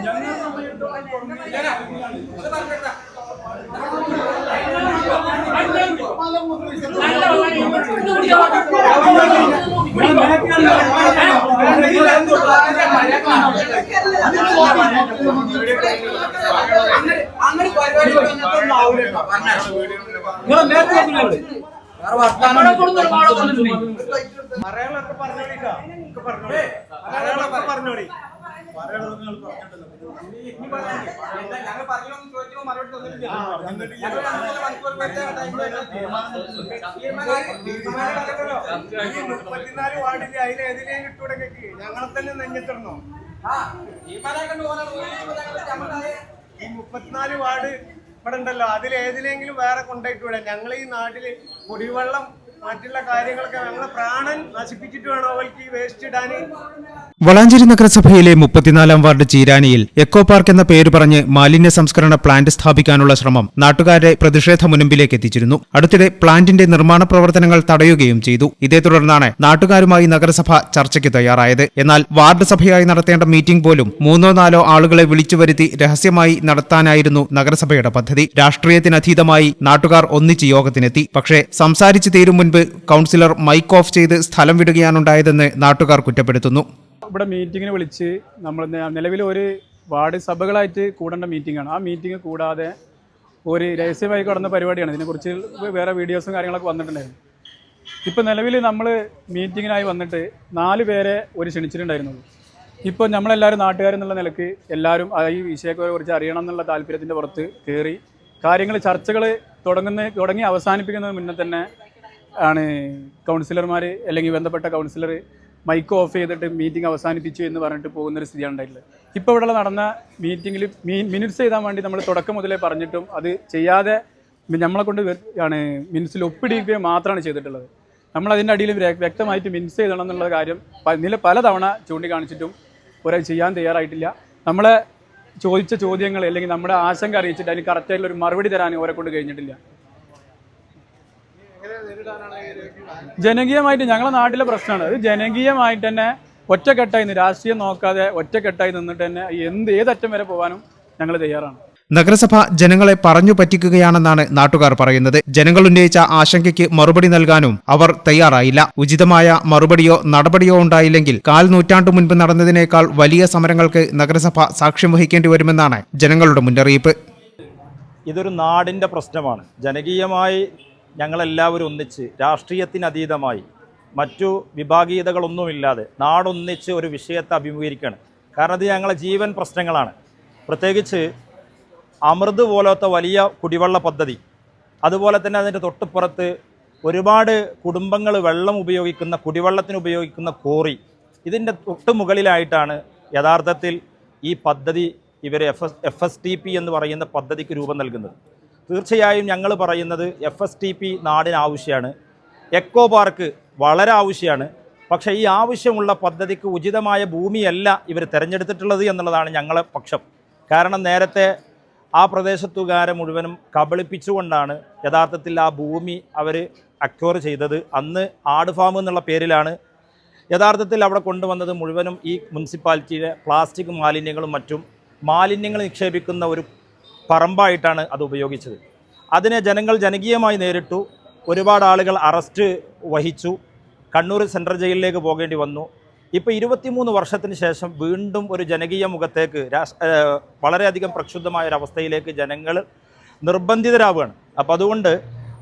ഞങ്ങളെ തന്നെ നെഞ്ഞിട്ടിടണോ? ഈ 34 വാർഡ് ഇവിടെ ഉണ്ടല്ലോ, അതിലേതിലെങ്കിലും വേറെ കൊണ്ടുപോയിട്ട് ഞങ്ങൾ ഈ നാട്ടില് കുടിവെള്ളം മറ്റുള്ള കാര്യങ്ങളൊക്കെ ഞങ്ങളെ പ്രാണൻ നശിപ്പിച്ചിട്ട് വേണം അവർക്ക് ഈ വേസ്റ്റ് ഇടാൻ. വളാഞ്ചേരി നഗരസഭയിലെ 34-ാം വാർഡ് ചീരാനിയിൽ എക്കോ പാർക്ക് എന്ന പേര് പറഞ്ഞ് മാലിന്യ സംസ്കരണ പ്ലാന്റ് സ്ഥാപിക്കാനുള്ള ശ്രമം നാട്ടുകാരെ പ്രതിഷേധ മുനമ്പിലേക്ക് എത്തിച്ചിരുന്നു. അടുത്തിടെ പ്ലാന്റിന്റെ നിർമ്മാണ പ്രവർത്തനങ്ങൾ തടയുകയും ചെയ്തു. ഇതേ തുടർന്നാണ് നാട്ടുകാരുമായി നഗരസഭ ചർച്ചയ്ക്ക് തയ്യാറായത്. എന്നാൽ വാർഡ് സഭയായി നടത്തേണ്ട മീറ്റിംഗ് പോലും 3-4 ആളുകളെ വിളിച്ചുവരുത്തി രഹസ്യമായി നടത്താനായിരുന്നു നഗരസഭയുടെ പദ്ധതി. രാഷ്ട്രീയത്തിനതീതമായി നാട്ടുകാർ ഒന്നിച്ച് യോഗത്തിനെത്തി. പക്ഷേ സംസാരിച്ചു തീരും മുൻപ് കൗൺസിലർ മൈക്ക് ഓഫ് ചെയ്ത് സ്ഥലം വിടുകയാണുണ്ടായതെന്ന് നാട്ടുകാർ കുറ്റപ്പെടുത്തുന്നു. ഇവിടെ മീറ്റിങ്ങിന് വിളിച്ച് നമ്മൾ നിലവിൽ ഒരു വാർഡ് സഭകളായിട്ട് കൂടേണ്ട മീറ്റിംഗാണ്. ആ മീറ്റിംഗ് കൂടാതെ ഒരു രഹസ്യമായി കടന്ന പരിപാടിയാണ്. ഇതിനെക്കുറിച്ച് വേറെ വീഡിയോസും കാര്യങ്ങളൊക്കെ വന്നിട്ടുണ്ടായിരുന്നു. ഇപ്പോൾ നിലവിൽ നമ്മൾ മീറ്റിങ്ങിനായി വന്നിട്ട് 4 പേരെ ക്ഷണിച്ചിട്ടുണ്ടായിരുന്നുള്ളൂ. ഇപ്പോൾ നമ്മളെല്ലാവരും നാട്ടുകാരെന്നുള്ള നിലക്ക് എല്ലാവരും ഈ വിഷയത്തെക്കുറിച്ച് അറിയണം എന്നുള്ള താല്പര്യത്തിൻ്റെ പുറത്ത് കയറി കാര്യങ്ങൾ ചർച്ചകൾ തുടങ്ങി അവസാനിപ്പിക്കുന്നതിന് മുന്നേ തന്നെ ആണ് കൗൺസിലർമാർ അല്ലെങ്കിൽ ബന്ധപ്പെട്ട കൗൺസിലർ മൈക്ക് ഓഫ് ചെയ്തിട്ട് മീറ്റിംഗ് അവസാനിപ്പിച്ചു എന്ന് പറഞ്ഞിട്ട് പോകുന്നൊരു സ്ഥിതിയാണ് ഉണ്ടായിട്ടുള്ളത്. ഇപ്പോൾ ഇവിടെ നടന്ന മീറ്റിങ്ങിൽ മിനിറ്റ്സ് എഴുതാൻ വേണ്ടി നമ്മൾ തുടക്കം മുതലേ പറഞ്ഞിട്ടും അത് ചെയ്യാതെ നമ്മളെ കൊണ്ട് മിനിറ്റ്സിൽ ഒപ്പിടിക്കുകയും മാത്രമാണ് ചെയ്തിട്ടുള്ളത്. നമ്മളതിൻ്റെ അടിയിൽ വ്യക്തമായിട്ട് മിനിറ്റ്സ് എഴുതണം എന്നുള്ള കാര്യം പലതവണ ചൂണ്ടിക്കാണിച്ചിട്ടും ഒരാൾ ചെയ്യാൻ തയ്യാറായിട്ടില്ല. നമ്മളെ ചോദിച്ച ചോദ്യങ്ങൾ അല്ലെങ്കിൽ നമ്മുടെ ആശങ്ക അറിയിച്ചിട്ട് അതിന് കറക്റ്റായിട്ടുള്ളൊരു മറുപടി തരാൻ അവരെ കൊണ്ട് കഴിഞ്ഞിട്ടില്ല. ജനകീയമായിട്ട് ഞങ്ങളുടെ നാട്ടിലെ പ്രശ്നമാണ് അത്. ജനകീയമായിട്ട് തന്നെ ഒറ്റക്കെട്ടായി രാഷ്ട്രീയം നോക്കാതെ ഒറ്റക്കെട്ടായി നിന്നിട്ട് തന്നെ ഏതറ്റം വരെ പോകാനും ഞങ്ങൾ തയ്യാറാണ്. നഗരസഭ ജനങ്ങളെ പറഞ്ഞു പറ്റിക്കുകയാണെന്നാണ് നാട്ടുകാർ പറയുന്നത്. ജനങ്ങൾ ഉന്നയിച്ച ആശങ്കയ്ക്ക് മറുപടി നൽകാനും അവർ തയ്യാറായില്ല. ഉചിതമായ മറുപടിയോ നടപടിയോ ഉണ്ടായില്ലെങ്കിൽ 1/4 നൂറ്റാണ്ട് മുൻപ് നടന്നതിനേക്കാൾ വലിയ സമരങ്ങൾക്ക് നഗരസഭ സാക്ഷ്യം വഹിക്കേണ്ടി വരുമെന്നാണ് ജനങ്ങളുടെ മുന്നറിയിപ്പ്. ഇതൊരു നാടിൻ്റെ പ്രശ്നമാണ്. ജനകീയമായി ഞങ്ങളെല്ലാവരും ഒന്നിച്ച് രാഷ്ട്രീയത്തിനതീതമായി മറ്റു വിഭാഗീയതകളൊന്നുമില്ലാതെ നാടൊന്നിച്ച് ഒരു വിഷയത്തെ അഭിമുഖീകരിക്കുകയാണ്. കാരണം ഇത് ഞങ്ങളെ ജീവൻ പ്രശ്നങ്ങളാണ്. പ്രത്യേകിച്ച് അമൃത് പോലത്തെ വലിയ കുടിവെള്ള പദ്ധതി, അതുപോലെ തന്നെ അതിൻ്റെ തൊട്ടുപുറത്ത് ഒരുപാട് കുടുംബങ്ങൾ വെള്ളം ഉപയോഗിക്കുന്ന കുടിവെള്ളത്തിന് ഉപയോഗിക്കുന്ന കോറി, ഇതിൻ്റെ തൊട്ട് മുകളിലായിട്ടാണ് യഥാർത്ഥത്തിൽ ഈ പദ്ധതി ഇവർ FSTP എന്ന് പറയുന്ന പദ്ധതിക്ക് രൂപം നൽകുന്നത്. തീർച്ചയായും ഞങ്ങൾ പറയുന്നത് FSTP നാടിന് ആവശ്യമാണ്, എക്കോ പാർക്ക് വളരെ ആവശ്യമാണ്. പക്ഷേ ഈ ആവശ്യമുള്ള പദ്ധതിക്ക് ഉചിതമായ ഭൂമിയല്ല ഇവർ തിരഞ്ഞെടുത്തിട്ടുള്ളത് എന്നുള്ളതാണ് ഞങ്ങളെ പക്ഷം. കാരണം നേരത്തെ ആ പ്രദേശത്തുകാരെ മുഴുവനും കബളിപ്പിച്ചുകൊണ്ടാണ് യഥാർത്ഥത്തിൽ ആ ഭൂമി അവർ അക്വയർ ചെയ്തത്. അന്ന് ആട് ഫാം എന്നുള്ള പേരിലാണ് യഥാർത്ഥത്തിൽ അവിടെ കൊണ്ടുവന്നത്. മുഴുവനും ഈ മുനിസിപ്പാലിറ്റിയിലെ പ്ലാസ്റ്റിക് മാലിന്യങ്ങളും മറ്റും മാലിന്യങ്ങൾ നിക്ഷേപിക്കുന്ന ഒരു പറമ്പായിട്ടാണ് അത് ഉപയോഗിച്ചത്. അതിനെ ജനങ്ങൾ ജനകീയമായി നേരിട്ടു. ഒരുപാട് ആളുകൾ അറസ്റ്റ് വഹിച്ചു. കണ്ണൂർ സെൻട്രൽ ജയിലിലേക്ക് പോകേണ്ടി വന്നു. ഇപ്പോൾ 23 വർഷത്തിന് ശേഷം വീണ്ടും ഒരു ജനകീയ മുഖത്തേക്ക് വളരെയധികം പ്രക്ഷുബ്ധമായൊരവസ്ഥയിലേക്ക് ജനങ്ങൾ നിർബന്ധിതരാവുകയാണ്. അപ്പോൾ അതുകൊണ്ട്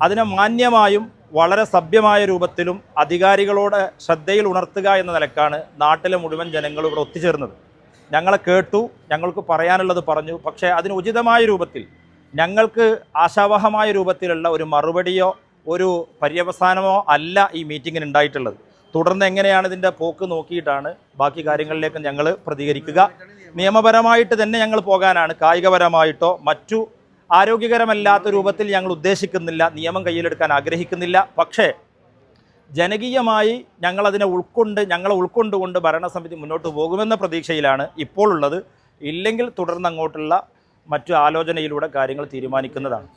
അതിനെ മാന്യമായും വളരെ സഭ്യമായ രൂപത്തിലും അധികാരികളോട് ശ്രദ്ധയിൽ ഉണർത്തുക എന്ന നിലക്കാണ് നാട്ടിലെ മുഴുവൻ ജനങ്ങളും ഇവിടെ ഒത്തുചേർന്നത്. ഞങ്ങളെ കേട്ടു, ഞങ്ങൾക്ക് പറയാനുള്ളത് പറഞ്ഞു. പക്ഷേ അതിന് ഉചിതമായ രൂപത്തിൽ ഞങ്ങൾക്ക് ആശാവഹമായ രൂപത്തിലുള്ള ഒരു മറുപടിയോ ഒരു പര്യവസാനമോ അല്ല ഈ മീറ്റിങ്ങിന് ഉണ്ടായിട്ടുള്ളത്. തുടർന്ന് എങ്ങനെയാണ് ഇതിൻ്റെ പോക്ക് നോക്കിയിട്ടാണ് ബാക്കി കാര്യങ്ങളിലേക്ക് ഞങ്ങൾ പ്രതികരിക്കുക. നിയമപരമായിട്ട് തന്നെ ഞങ്ങൾ പോകാനാണ്, കായികപരമായിട്ടോ മറ്റു ആരോഗ്യകരമല്ലാത്ത രൂപത്തിൽ ഞങ്ങൾ ഉദ്ദേശിക്കുന്നില്ല, നിയമം കയ്യിലെടുക്കാൻ ആഗ്രഹിക്കുന്നില്ല. പക്ഷേ ജനകീയമായി ഞങ്ങളതിനെ ഉൾക്കൊണ്ടുകൊണ്ട് ഭരണസമിതി മുന്നോട്ട് പോകുമെന്ന പ്രതീക്ഷയിലാണ് ഇപ്പോൾ ഉള്ളത്. ഇല്ലെങ്കിൽ തുടർന്ന് അങ്ങോട്ടുള്ള മറ്റു ആലോചനയിലൂടെ കാര്യങ്ങൾ തീരുമാനിക്കുന്നതാണ്.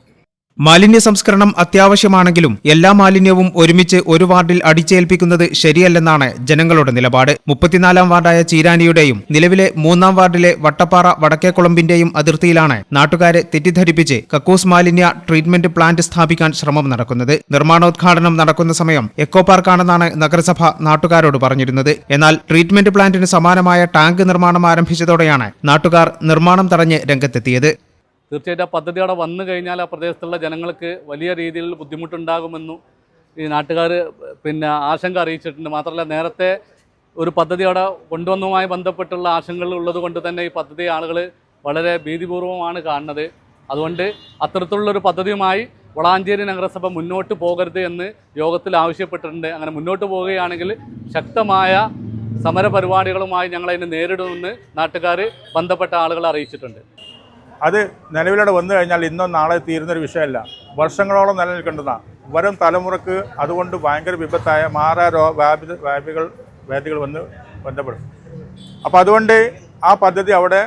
മാലിന്യ സംസ്കരണം അത്യാവശ്യമാണെങ്കിലും എല്ലാ മാലിന്യവും ഒരുമിച്ച് ഒരു വാർഡിൽ അടിച്ചേൽപ്പിക്കുന്നത് ശരിയല്ലെന്നാണ് ജനങ്ങളുടെ നിലപാട്. 34-ാം വാർഡായ ചീരാനിയുടെയും നിലവിലെ 3-ാം വാർഡിലെ വട്ടപ്പാറ വടക്കേക്കുളമ്പിന്റെയും അതിർത്തിയിലാണ് നാട്ടുകാരെ തെറ്റിദ്ധരിപ്പിച്ച് കക്കൂസ് മാലിന്യ ട്രീറ്റ്മെന്റ് പ്ലാന്റ് സ്ഥാപിക്കാൻ ശ്രമം നടക്കുന്നത്. നിർമ്മാണോദ്ഘാടനം നടക്കുന്ന സമയം എക്കോ പാർക്കാണെന്നാണ് നഗരസഭ നാട്ടുകാരോട് പറഞ്ഞിരുന്നത്. എന്നാൽ ട്രീറ്റ്മെന്റ് പ്ലാന്റിന് സമാനമായ ടാങ്ക് നിർമ്മാണം ആരംഭിച്ചതോടെയാണ് നാട്ടുകാർ നിർമ്മാണം തടഞ്ഞ് രംഗത്തെത്തിയത്. തീർച്ചയായിട്ടും ആ പദ്ധതി അവിടെ വന്നു കഴിഞ്ഞാൽ ആ പ്രദേശത്തുള്ള ജനങ്ങൾക്ക് വലിയ രീതിയിൽ ബുദ്ധിമുട്ടുണ്ടാകുമെന്നും ഈ നാട്ടുകാർ ആശങ്ക അറിയിച്ചിട്ടുണ്ട്. മാത്രമല്ല നേരത്തെ ഒരു പദ്ധതി അവിടെ കൊണ്ടുവന്നതുമായി ബന്ധപ്പെട്ടുള്ള ആശങ്കകൾ ഉള്ളത് കൊണ്ട് തന്നെ ഈ പദ്ധതി ആളുകൾ വളരെ ഭീതിപൂർവമാണ് കാണുന്നത്. അതുകൊണ്ട് അത്തരത്തിലുള്ളൊരു പദ്ധതിയുമായി വളാഞ്ചേരി നഗരസഭ മുന്നോട്ട് പോകരുത് എന്ന് യോഗത്തിൽ ആവശ്യപ്പെട്ടിട്ടുണ്ട്. അങ്ങനെ മുന്നോട്ട് പോവുകയാണെങ്കിൽ ശക്തമായ സമരപരിപാടികളുമായി ഞങ്ങളതിനെ നേരിടുമെന്ന് നാട്ടുകാർ ബന്ധപ്പെട്ട ആളുകളെ അറിയിച്ചിട്ടുണ്ട്. അത് നിലവിലൂടെ വന്നു കഴിഞ്ഞാൽ ഇന്നോ നാളെ തീരുന്നൊരു വിഷയമല്ല, വർഷങ്ങളോളം നിലനിൽക്കേണ്ടതാണ്. വരും തലമുറക്ക് അതുകൊണ്ട് ഭയങ്കര വിപത്തായ വ്യാധികൾ വന്ന് ബന്ധപ്പെടും. അപ്പോൾ അതുകൊണ്ട് ആ പദ്ധതി അവിടെ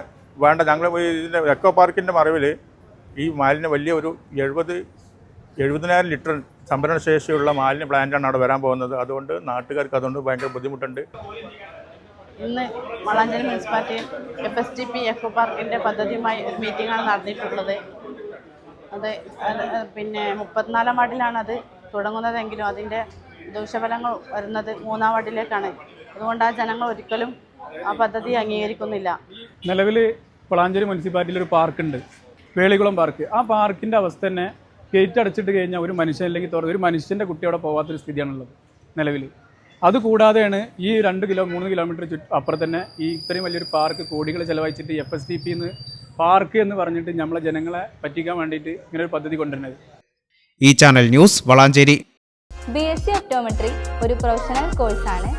വേണ്ട. ഞങ്ങൾ ഇതിൻ്റെ എക്കോ പാർക്കിൻ്റെ മറവിൽ ഈ മാലിന്യം വലിയ ഒരു 70,000 ലിറ്റർ സംഭരണശേഷിയുള്ള മാലിന്യ പ്ലാന്റാണ് അവിടെ വരാൻ പോകുന്നത്. അതുകൊണ്ട് നാട്ടുകാർക്ക് അതുകൊണ്ട് ഭയങ്കര ബുദ്ധിമുട്ടുണ്ട്. ഇന്ന് വളാഞ്ചേരി മുനിസിപ്പാലിറ്റി FSDP എക്കോ പാർക്കിൻ്റെ പദ്ധതിയുമായി ഒരു മീറ്റിംഗാണ് നടന്നിട്ടുള്ളത്. അത് 34-ാം വാർഡിലാണ് അത് തുടങ്ങുന്നതെങ്കിലും അതിൻ്റെ ദൂഷ്യഫലങ്ങൾ വരുന്നത് 3-ാം വാർഡിലേക്കാണ്. അതുകൊണ്ട് ആ ജനങ്ങൾ ഒരിക്കലും ആ പദ്ധതി അംഗീകരിക്കുന്നില്ല. നിലവിൽ വളാഞ്ചേരി മുനിസിപ്പാലിറ്റിയിൽ ഒരു പാർക്കുണ്ട്, വേളികുളം പാർക്ക്. ആ പാർക്കിൻ്റെ അവസ്ഥ തന്നെ ഗേറ്റ് അടച്ചിട്ട് കഴിഞ്ഞാൽ ഒരു മനുഷ്യൻ അല്ലെങ്കിൽ ഒരു മനുഷ്യൻ്റെ കുട്ടി അവിടെ പോകാത്തൊരു സ്ഥിതിയാണുള്ളത് നിലവിൽ. അതുകൂടാതെയാണ് ഈ 2-3 കിലോമീറ്റർ അപ്പുറം തന്നെ ഈ ഇത്രയും വലിയൊരു പാർക്ക് കോടികൾ ചെലവഴിച്ചിട്ട് FSDP പാർക്ക് എന്ന് പറഞ്ഞിട്ട് നമ്മളെ ജനങ്ങളെ പറ്റിക്കാൻ വേണ്ടിയിട്ട് ഇങ്ങനെ ഒരു പദ്ധതി കൊണ്ടുവരുന്നത്. ഈ channel news Valanchery. BSc optometry ഒരു പ്രൊഫഷണൽ കോഴ്സാണ്.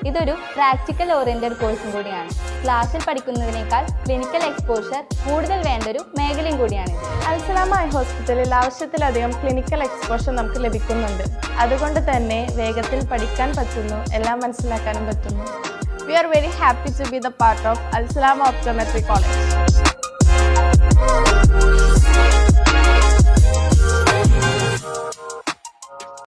ഇതൊരു പ്രാക്ടിക്കൽ ഓറിയന്റഡ് കോഴ്സും കൂടിയാണ്. ക്ലാസ്സിൽ പഠിക്കുന്നതിനേക്കാൾ ക്ലിനിക്കൽ എക്സ്പോഷർ കൂടുതൽ വേണ്ടൊരു മേഖലയും കൂടിയാണ്. അൽസലാമ ഐ ഹോസ്പിറ്റലിൽ ആവശ്യത്തിലധികം ക്ലിനിക്കൽ എക്സ്പോഷർ നമുക്ക് ലഭിക്കുന്നുണ്ട്. അതുകൊണ്ട് തന്നെ വേഗത്തിൽ പഠിക്കാൻ പറ്റുന്നു, എല്ലാം മനസ്സിലാക്കാനും പറ്റുന്നു. We are very happy to be the part of Al Salama Optometry College.